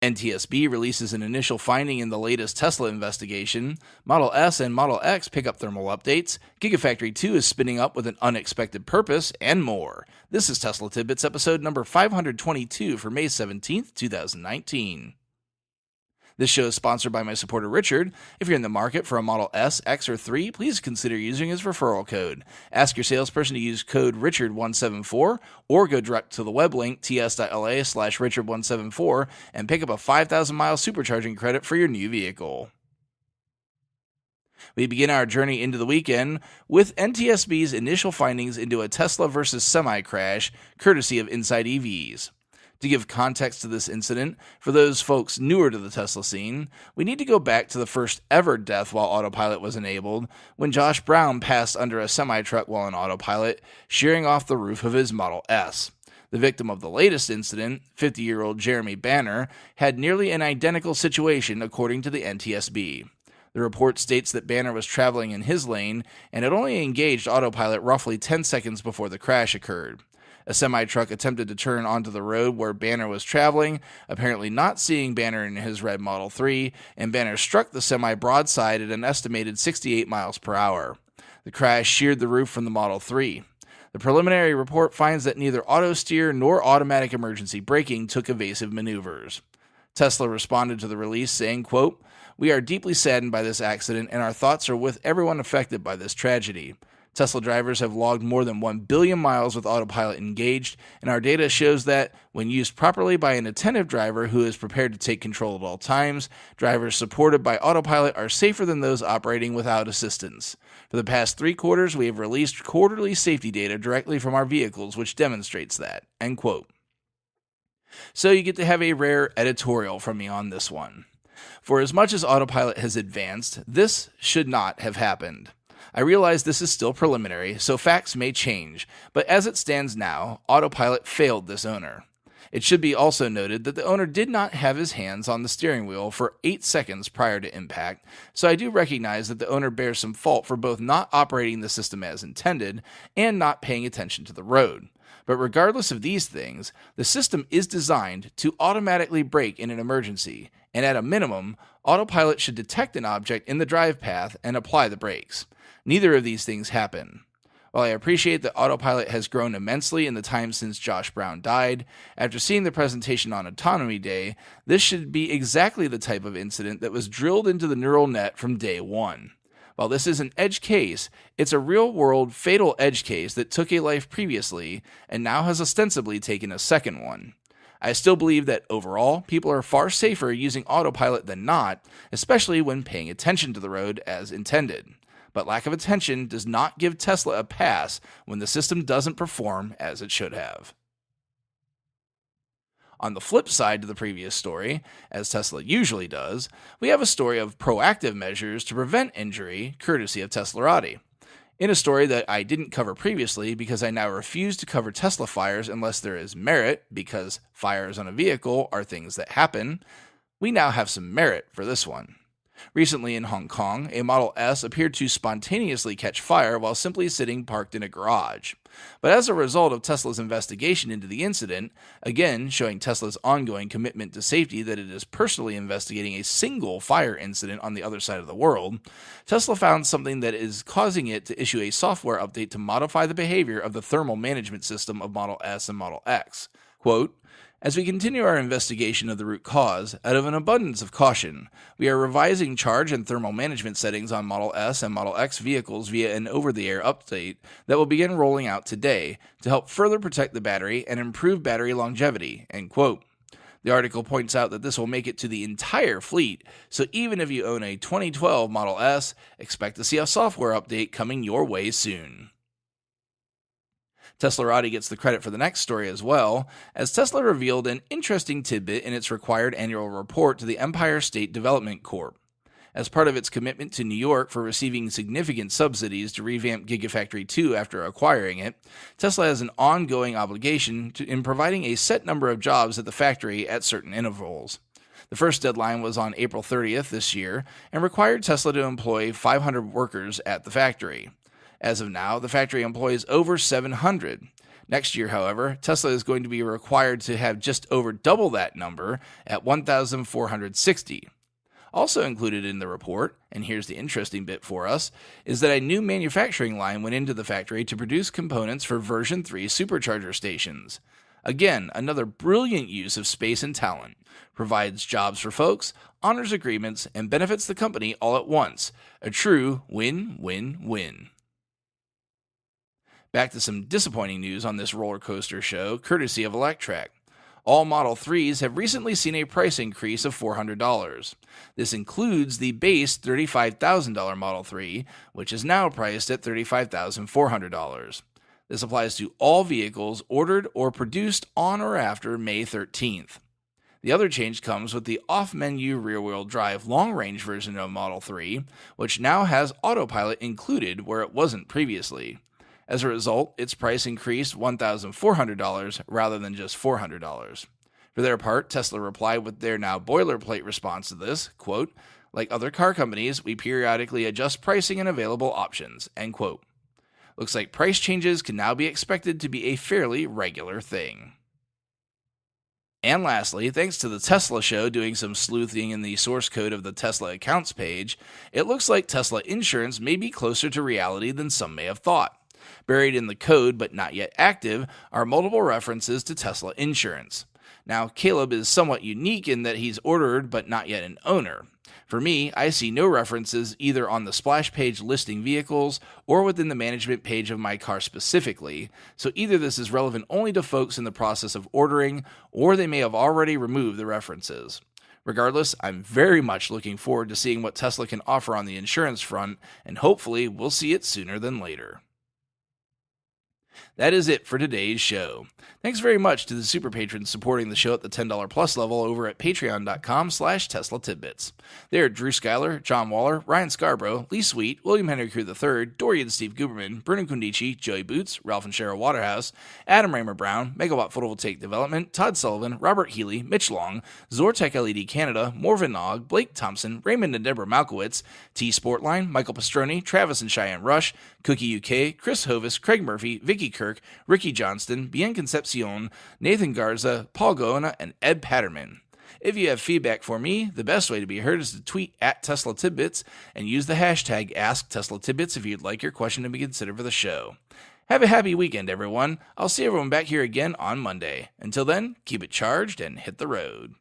NTSB releases an initial finding in the latest Tesla investigation. Model S and Model X pick up thermal updates. Gigafactory 2 is spinning up with an unexpected purpose, and more. This is Tesla Tidbits episode number 522 for May 17th, 2019. This show is sponsored by my supporter Richard. If you're in the market for a Model S, X, or 3, please consider using his referral code. Ask your salesperson to use code Richard174 or go direct to the web link ts.la/Richard174 and pick up a 5,000-mile supercharging credit for your new vehicle. We begin our journey into the weekend with NTSB's initial findings into a Tesla versus semi crash, courtesy of Inside EVs. To give context to this incident, for those folks newer to the Tesla scene, we need to go back to the first ever death while autopilot was enabled, when Josh Brown passed under a semi-truck while in autopilot, shearing off the roof of his Model S. The victim of the latest incident, 50-year-old Jeremy Banner, had nearly an identical situation according to the NTSB. The report states that Banner was traveling in his lane and had only engaged autopilot roughly 10 seconds before the crash occurred. A semi-truck attempted to turn onto the road where Banner was traveling, apparently not seeing Banner in his red Model 3, and Banner struck the semi broadside at an estimated 68 miles per hour. The crash sheared the roof from the Model 3. The preliminary report finds that neither auto steer nor automatic emergency braking took evasive maneuvers. Tesla responded to the release saying, quote, "We are deeply saddened by this accident and our thoughts are with everyone affected by this tragedy. Tesla drivers have logged more than 1 billion miles with autopilot engaged, and our data shows that, when used properly by an attentive driver who is prepared to take control at all times, drivers supported by autopilot are safer than those operating without assistance. For the past 3 quarters, we have released quarterly safety data directly from our vehicles, which demonstrates that." End quote. So you get to have a rare editorial from me on this one. For as much as autopilot has advanced, this should not have happened. I realize this is still preliminary, so facts may change, but as it stands now, autopilot failed this owner. It should be also noted that the owner did not have his hands on the steering wheel for 8 seconds prior to impact, so I do recognize that the owner bears some fault for both not operating the system as intended and not paying attention to the road. But regardless of these things, the system is designed to automatically brake in an emergency, and at a minimum, autopilot should detect an object in the drive path and apply the brakes. Neither of these things happen. While I appreciate that autopilot has grown immensely in the time since Josh Brown died, after seeing the presentation on Autonomy Day, this should be exactly the type of incident that was drilled into the neural net from day one. While this is an edge case, it's a real-world fatal edge case that took a life previously and now has ostensibly taken a second one. I still believe that overall, people are far safer using autopilot than not, especially when paying attention to the road as intended. But lack of attention does not give Tesla a pass when the system doesn't perform as it should have. On the flip side to the previous story, as Tesla usually does, we have a story of proactive measures to prevent injury, courtesy of Teslarati. In a story that I didn't cover previously because I now refuse to cover Tesla fires unless there is merit, because fires on a vehicle are things that happen, we now have some merit for this one. Recently in Hong Kong, a Model S appeared to spontaneously catch fire while simply sitting parked in a garage. But as a result of Tesla's investigation into the incident, again showing Tesla's ongoing commitment to safety that it is personally investigating a single fire incident on the other side of the world, Tesla found something that is causing it to issue a software update to modify the behavior of the thermal management system of Model S and Model X. Quote, "As we continue our investigation of the root cause, out of an abundance of caution, we are revising charge and thermal management settings on Model S and Model X vehicles via an over-the-air update that will begin rolling out today to help further protect the battery and improve battery longevity." End quote. The article points out that this will make it to the entire fleet, so even if you own a 2012 Model S, expect to see a software update coming your way soon. Teslarati gets the credit for the next story as well, as Tesla revealed an interesting tidbit in its required annual report to the Empire State Development Corp. As part of its commitment to New York for receiving significant subsidies to revamp Gigafactory 2 after acquiring it, Tesla has an ongoing obligation in providing a set number of jobs at the factory at certain intervals. The first deadline was on April 30th this year and required Tesla to employ 500 workers at the factory. As of now, the factory employs over 700. Next year, however, Tesla is going to be required to have just over double that number at 1,460. Also included in the report, and here's the interesting bit for us, is that a new manufacturing line went into the factory to produce components for version 3 supercharger stations. Again, another brilliant use of space and talent. Provides jobs for folks, honors agreements, and benefits the company all at once. A true win-win-win. Back to some disappointing news on this roller coaster show, courtesy of Electrac. All Model 3s have recently seen a price increase of $400. This includes the base $35,000 Model 3, which is now priced at $35,400. This applies to all vehicles ordered or produced on or after May 13th. The other change comes with the off-menu rear-wheel drive long-range version of Model 3, which now has autopilot included where it wasn't previously. As a result, its price increased $1,400 rather than just $400. For their part, Tesla replied with their now boilerplate response to this, quote, "Like other car companies, we periodically adjust pricing and available options," end quote. Looks like price changes can now be expected to be a fairly regular thing. And lastly, thanks to the Tesla show doing some sleuthing in the source code of the Tesla accounts page, it looks like Tesla insurance may be closer to reality than some may have thought. Buried in the code but not yet active are multiple references to Tesla insurance. Now, Caleb is somewhat unique in that he's ordered but not yet an owner. For me, I see no references either on the splash page listing vehicles or within the management page of my car specifically, so either this is relevant only to folks in the process of ordering, or they may have already removed the references. Regardless, I'm very much looking forward to seeing what Tesla can offer on the insurance front, and hopefully we'll see it sooner than later. That is it for today's show. Thanks very much to the super patrons supporting the show at the $10 plus level over at patreon.com/Tesla Tidbits. They are Drew Schuyler, John Waller, Ryan Scarborough, Lee Sweet, William Henry Crew III, Dorian Steve Guberman, Bruno Kundichi, Joey Boots, Ralph and Cheryl Waterhouse, Adam Raymer Brown, Megawatt Photovoltaic Development, Todd Sullivan, Robert Healy, Mitch Long, Zortech LED Canada, Morven Ogg, Blake Thompson, Raymond and Deborah Malkowitz, T Sportline, Michael Pastroni, Travis and Cheyenne Rush, Cookie UK, Chris Hovis, Craig Murphy, Vicky Kirk, Ricky Johnston, Bien Concepcion, Nathan Garza, Paul Goena, and Ed Patterman. If you have feedback for me, the best way to be heard is to tweet at Tesla Tidbits and use the hashtag AskTeslaTidbits if you'd like your question to be considered for the show. Have a happy weekend, everyone. I'll see everyone back here again on Monday. Until then, keep it charged and hit the road.